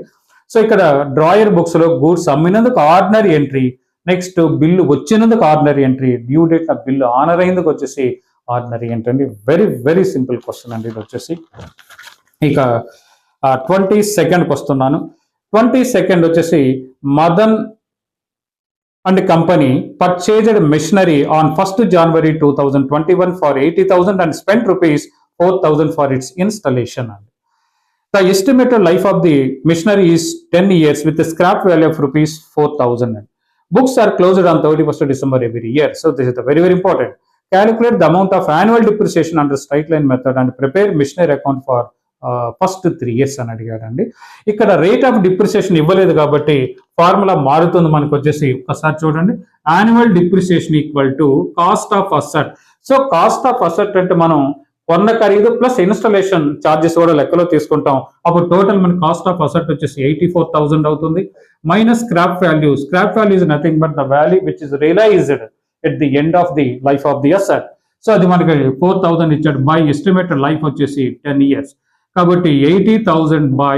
So ఇక్కడ drawer books లో goods అమ్మినందుకు ordinary entry, next bill వచ్చినందుకు ordinary entry, due date bill honour అయిందుకు వచ్చేసి ఆర్డినరీ ఎంట్రీ అండి. Very very simple question అండి ఇది వచ్చేసి. ఇక 22nd వస్తున్నాను. 22nd వచ్చేసి Madan and company purchased machinery on 1st January 2021 for 80,000 and spent rupees 4,000 for its installation. The estimated life of the machinery is 10 years with a scrap value of rupees 4,000. Books are closed on 31st December every year. So this is the very important. Calculate the amount of annual depreciation under straight line method and prepare machinery account for first 3 years అని అడిగాడండి. ఇక్కడ rate of depreciation ఇవ్వలేదు కాబట్టి formula మారుతుంది. మనకు వచ్చేసి ఒకసారి చూడండి, annual depreciation equal to cost of asset. So cost of asset అంటే మనం కొన్న ఖరీదు ప్లస్ ఇన్స్టాలేషన్ ఛార్జెస్ కూడా లెక్కలో తీసుకుంటాం. అప్పుడు టోటల్ మన కాస్ట్ ఆఫ్ అసెట్ వచ్చేసి 84,000 అవుతుంది. Minus scrap value. Scrap value is nothing but the value which is realised at the end of the life of the asset. So అది మనకి 4,000 ఇచ్చాడు. బై ఎస్టిమేటెడ్ లైఫ్ వచ్చేసి 10 years కాబట్టి 80,000 by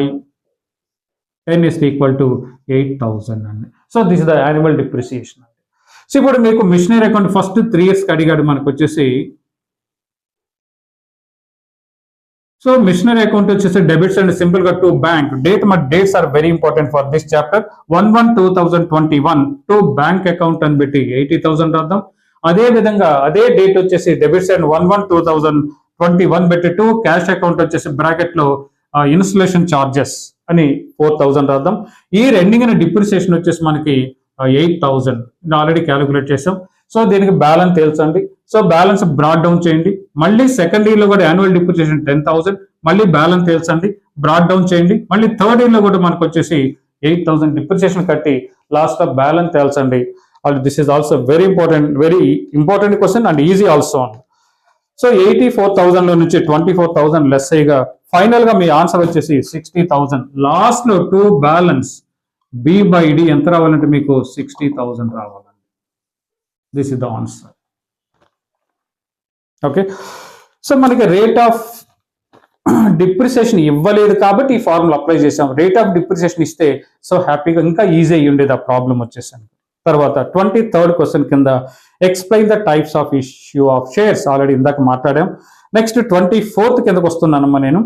10 is equal to 8,000 అండి. So this is the annual depreciation అండి. So ఇప్పుడు మీకు machinery account first 3 years అడిగాడు మనకు వచ్చేసి. సో మిషనరీ అకౌంట్ వచ్చేసి డెబిట్స్ అండ్ సింపుల్ గా to bank. Dates are very important for this chapter. 1/1/2021 to bank account అని పెట్టి 80,000 రాద్దాం. అదే విధంగా అదే డేట్ వచ్చేసి డెబిట్స్ అండ్ 1/1/2021 పెట్టి టు క్యాష్ అకౌంట్ వచ్చేసి బ్రాకెట్ లో ఇన్స్టలేషన్ చార్జెస్ అని 4,000 రాద్దాం. ఈ రెండింగ్ అనే డిప్రిసియేషన్ వచ్చేసి మనకి 8,000 ఆల్రెడీ క్యాలిక్యులేట్ చేసాం. సో దీనికి బ్యాలెన్స్ తెలుసండి. సో బ్యాలెన్స్ బ్రాడ్ డౌన్ చేయండి. మళ్ళీ సెకండ్ ఇయర్ లో కూడా యాన్యువల్ డిప్రిసియేషన్ 10,000, మళ్ళీ బ్యాలెన్స్ తెలుసండి, బ్రాడ్ డౌన్ చేయండి. మళ్ళీ థర్డ్ ఇయర్ లో కూడా మనకు వచ్చేసి 8,000 డిప్రిసియేషన్ కట్టి లాస్ట్ లో బ్యాలెన్స్ తెలుసండి. This is also very important question and easy also. So 84,000 లో నుంచి 24,000 లెస్ అయ్యగా ఫైనల్ గా మీ ఆన్సర్ వచ్చేసి 60,000. లాస్ట్ లో 2 బ్యాలెన్స్ బి బై డి ఎంత రావాలంటే మీకు 60,000 రావాలండి. This is the answer. Okay, so మనకి రేట్ ఆఫ్ డిప్రిసియేషన్ ఇవ్వలేదు కాబట్టి ఈ ఫార్ములా అప్లై చేసాం. రేట్ ఆఫ్ డిప్రిసియేషన్ ఇస్తే సో హ్యాపీగా ఇంకా ఈజీ అయ్యి ఉండేది ఆ ప్రాబ్లం వచ్చేసాను. తర్వాత 23rd క్వశ్చన్ కింద explain the types of issue of shares already ఇందాక మాట్లాడాం. నెక్స్ట్ 24th కిందకు వస్తున్నానమ్మా నేను.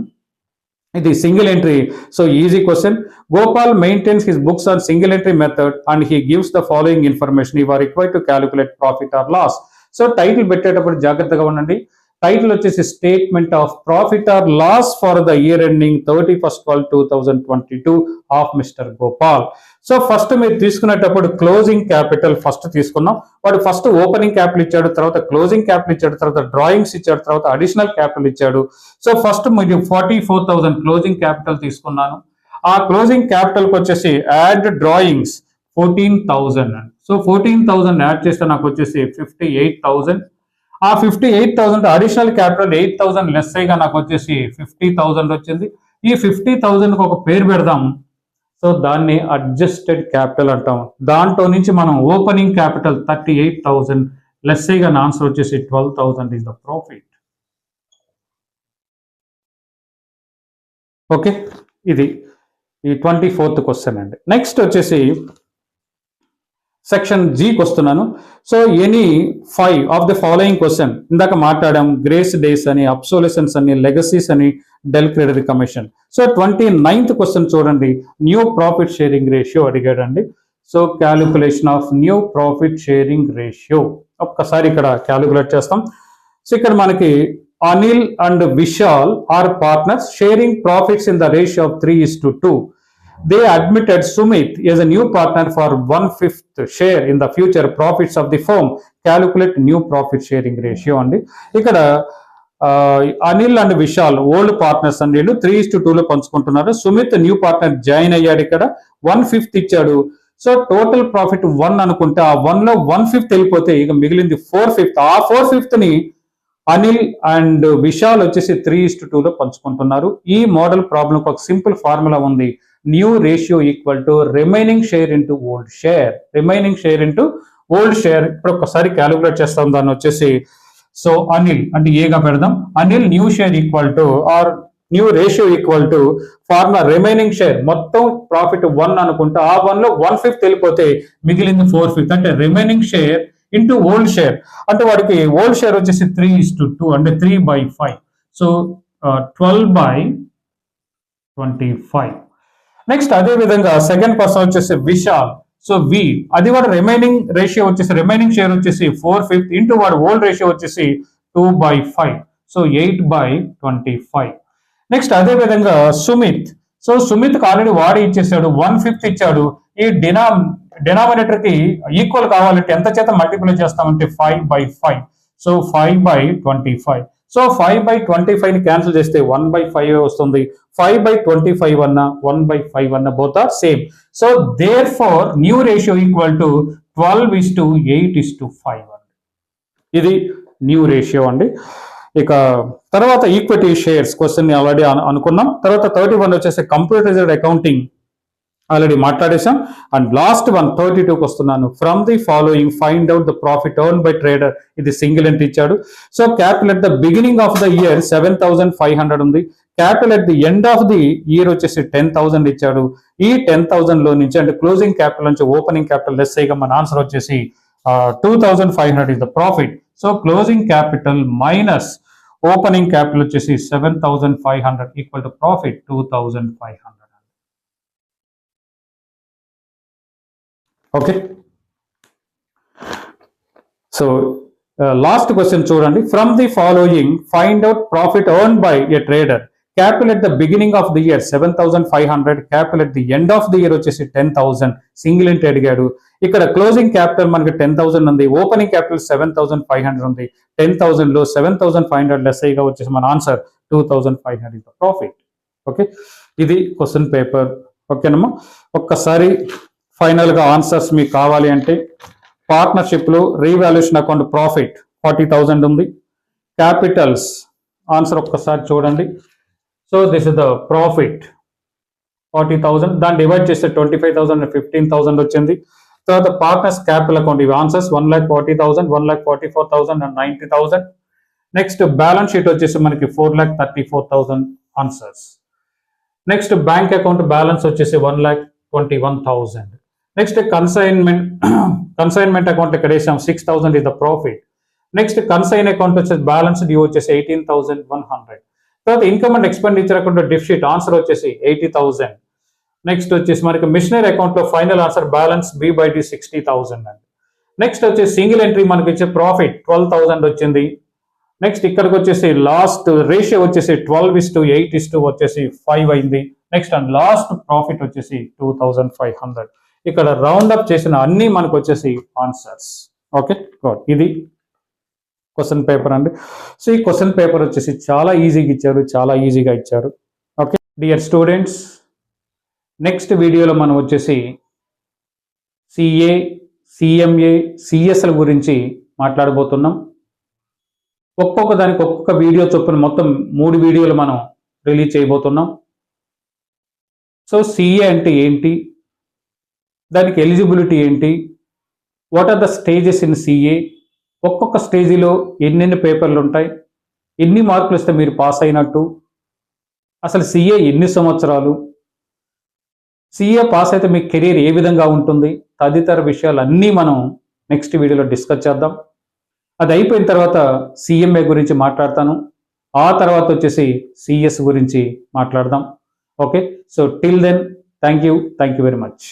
ఇది single entry, so easy question. Gopal maintains his books on single entry method and he gives the following information. You are required to calculate profit or loss. So title పెట్టేటప్పుడు జాగ్రత్తగా ఉండండి. Title వచ్చేసి statement of profit or loss for the year ending 31/12/2022 of mister Gopal. So first మీరు తీసుకునేటప్పుడు closing capital first తీసుకున్నాం. వాడు first opening capital ఇచ్చాడు, తర్వాత క్లోజింగ్ క్యాపిటల్ ఇచ్చాడు, తర్వాత డ్రాయింగ్స్ ఇచ్చాడు, తర్వాత అడిషనల్ క్యాపిటల్ ఇచ్చాడు. సో ఫస్ట్ మీరు 44,000 క్లోజింగ్ క్యాపిటల్ తీసుకున్నాను. ఆ క్లోజింగ్ క్యాపిటల్ కి వచ్చేసి యాడ్ డ్రాయింగ్స్ 14,000. సో 14,000 యాడ్ చేస్తే నాకు వచ్చేసి 58,000. ఆ 58,000 అడిషనల్ క్యాపిటల్ 8,000 లెస్ అయ్యగా నాకు వచ్చేసి 50,000 వచ్చింది. ఈ 50,000 ఒక పేరు పెడదాం. సో దాన్ని అడ్జస్టెడ్ క్యాపిటల్ అంటాం. దాంట్లో నుంచి మనం ఓపెనింగ్ క్యాపిటల్ 38,000 లెస్ అయ్యగా నా ఆన్సర్ వచ్చేసి 12,000 ఇస్ ద ప్రాఫిట్. ఓకే, ఇది ఈ 24th క్వశ్చన్ అండి. నెక్స్ట్ వచ్చేసి సెక్షన్ జీకి వస్తున్నాను. So any 5 of the following question ఇందాక మాట్లాడాం. గ్రేస్ డేస్ అని, అబ్సోలెసెన్స్ అని, లెగసీస్ అని, del credere commission. So 29th question చూడండి. న్యూ ప్రాఫిట్ షేరింగ్ రేషియో అడిగాడండి. So calculation of new profit sharing ratio ఒక్కసారి ఇక్కడ క్యాలిక్యులేట్ చేస్తాం. సో ఇక్కడ మనకి Anil and Vishal are partners sharing profits in the ratio of 3:2. They admitted Sumit as a new partner for 1/5 share in the future profits of the firm. Calculate new profit sharing ratio అండి. ఇక్కడ Anil and Vishal old partners అండి, 3:2 లో పంచుకుంటున్నారు. Sumit new partner join అయ్యాడు. ఇక్కడ 1/5 ఇచ్చాడు. So total profit 1 అనుకుంటే ఆ 1 లో 1/5 వెళ్ళిపోతే ఇక మిగిలింది 4/5. ఆ 4/5 ని అనిల్ అండ్ విశాల్ వచ్చేసి 3:2 లో పంచుకుంటున్నారు. ఈ మోడల్ ప్రాబ్లం ఒక సింపుల్ ఫార్ములా ఉంది. New ratio equal to remaining share into old share. Remaining share into old share. ఇప్పుడు ఒకసారి క్యాలిక్యులేట్ చేస్తాం. దాన్ని వచ్చేసి సో అనిల్ అంటే ఏగా పెడదాం. Anil new share equal to or new ratio equal to formula remaining share. మొత్తం ప్రాఫిట్ 1 అనుకుంటే ఆ 1 లో 1/5 వెళ్ళిపోతే మిగిలింది 4/5 అంటే remaining share into old share. అంటే వాడికి ఓల్డ్ షేర్ వచ్చేసి 3:2 అంటే 3/5. సో 12/25. నెక్స్ట్ అదే విధంగా సెకండ్ పర్సన్ వచ్చేసి విశాల్. సో వి అది వాడు రిమైనింగ్ రేషియో వచ్చేసి రిమైనింగ్ షేర్ వచ్చేసి 4/5 ఇంటూ వాడు ఓల్డ్ రేషియో వచ్చేసి 2/5. సో 8/25. నెక్స్ట్ అదే విధంగా సుమిత్. సో సుమిత్ ఆల్రెడీ వాడు ఇచ్చేసాడు 1/5 ఇచ్చాడు. ఈ డినామినేటర్ కి ఈక్వల్ కావాలంటే ఎంత చేత మల్టిప్లై చేస్తామంటే 5/5. సో 5/25. సో 5/25 ని క్యాన్సిల్ చేస్తే 1/5 వస్తుంది. 5/25 అన్నా 1/5 అన్నా both are same. So there four new ratio equal to 12:8:5 అండి. ఇది న్యూ రేషియో అండి. ఇక తర్వాత ఈక్విటీ షేర్స్ క్వశ్చన్ ని ఆల్రెడీ అనుకున్నాం. తర్వాత 31 వచ్చేసి కంప్యూటరైజ్డ్ అకౌంటింగ్ ఆల్రెడీ మాట్లాడేశాం. అండ్ లాస్ట్ వన్ 32కి వస్తున్నాను. From the following find out the profit earn by trader. ఇది సింగిల్ ఎంట్రీ ఇచ్చాడు. So capital at the beginning of the year 7,500 ఉంది. Capital at the end of the year వచ్చేసి 10,000 ఇచ్చాడు. ఈ 10,000 లో నుంచి అంటే క్లోజింగ్ క్యాపిటల్ నుంచి ఓపెనింగ్ క్యాపిటల్ లెస్ అయ్యగా మన ఆన్సర్ వచ్చేసి 2,500 is the profit. So closing capital minus opening capital వచ్చేసి 7,500 equal to profit 2,500. Okay, so last question చూడండి. From the following find out profit earn by a trader. Capital at the beginning of the year 7,500. Capital at the end of the year వచ్చేసి 10,000. Single entry అడిగాడు. ఇక్కడ closing capital మనకి 10,000 ఉంది. Opening capital 7,500 ఉంది. 10,000 లో 7,500 less అయ్యగా వచ్చేసి మన answer 2,500 is the profit. Okay, ఇది క్వశ్చన్ పేపర్. ఓకేనమ్మా, ఒక్కసారి ఫైనల్ గా ఆన్సర్స్ మీకు కావాలి అంటే పార్ట్నర్షిప్లో రీవాల్యుయేషన్ అకౌంట్ ప్రాఫిట్ 40,000 ఉంది. క్యాపిటల్స్ ఆన్సర్ ఒక్కసారి చూడండి. So this is the profit 40,000, దాన్ని డివైడ్ చేస్తే 25,000 15,000 వచ్చింది. తర్వాత పార్ట్నర్స్ క్యాపిటల్ అకౌంట్ ఇవి answers 1,40,000, 1,44,000 and 90,000. Next balance sheet వచ్చేసి మనకి 4,34,000 answers. Next bank account balance వచ్చేసి 1,21,000. నెక్స్ట్ కన్సైన్మెంట్ అకౌంట్ ఇక్కడ వేసాం 6,000 is the profit. Next consign account వచ్చేసి బ్యాలెన్స్ డ్యూ వచ్చేసి 18,100. తర్వాత income and expenditure account deficit answer వచ్చేసి 80,000. నెక్స్ట్ వచ్చేసి మనకి మిషనరీ అకౌంట్ లో ఫైనల్ ఆన్సర్ బ్యాలెన్స్ B/D 60,000 అండి. నెక్స్ట్ వచ్చేసి సింగిల్ ఎంట్రీ మనకి ఇచ్చే ప్రాఫిట్ 12,000 వచ్చింది. నెక్స్ట్ ఇక్కడికి వచ్చేసి లాస్ట్ రేషియో వచ్చేసి 12:8 వచ్చేసి 5 అయింది. నెక్స్ట్ అండ్ లాస్ట్ ప్రాఫిట్ వచ్చేసి 2,500. ఇక్కడ రౌండ్ అప్ చేసిన అన్ని మనకు వచ్చేసి ఆన్సర్స్. ఓకే, ఇది క్వశ్చన్ పేపర్ అండి. సో ఈ క్వశ్చన్ పేపర్ వచ్చేసి చాలా ఈజీగా ఇచ్చారు, చాలా ఈజీగా ఇచ్చారు. ఓకే డియర్ స్టూడెంట్స్, నెక్స్ట్ వీడియోలో మనం వచ్చేసి CA, CMA, CSల గురించి మాట్లాడబోతున్నాం. ఒక్కొక్క దానికి ఒక్కొక్క వీడియో చొప్పున మొత్తం 3 వీడియోలు మనం రిలీజ్ చేయబోతున్నాం. సో CA అంటే ఏంటి, దానికి ఎలిజిబిలిటీ ఏంటి, what are the stages in CA, ఒక్కొక్క స్టేజీలో ఎన్నెన్ని పేపర్లు ఉంటాయి, ఎన్ని మార్కులు ఇస్తే మీరు పాస్ అయినట్టు, అసలు CA ఎన్ని సంవత్సరాలు, CA పాస్ అయితే మీ కెరీర్ ఏ విధంగా ఉంటుంది, తదితర విషయాలన్నీ మనం నెక్స్ట్ వీడియోలో డిస్కస్ చేద్దాం. అది అయిపోయిన తర్వాత CMA గురించి మాట్లాడతాను, ఆ తర్వాత వచ్చేసి CS గురించి మాట్లాడదాం. Okay, so till then thank you very much.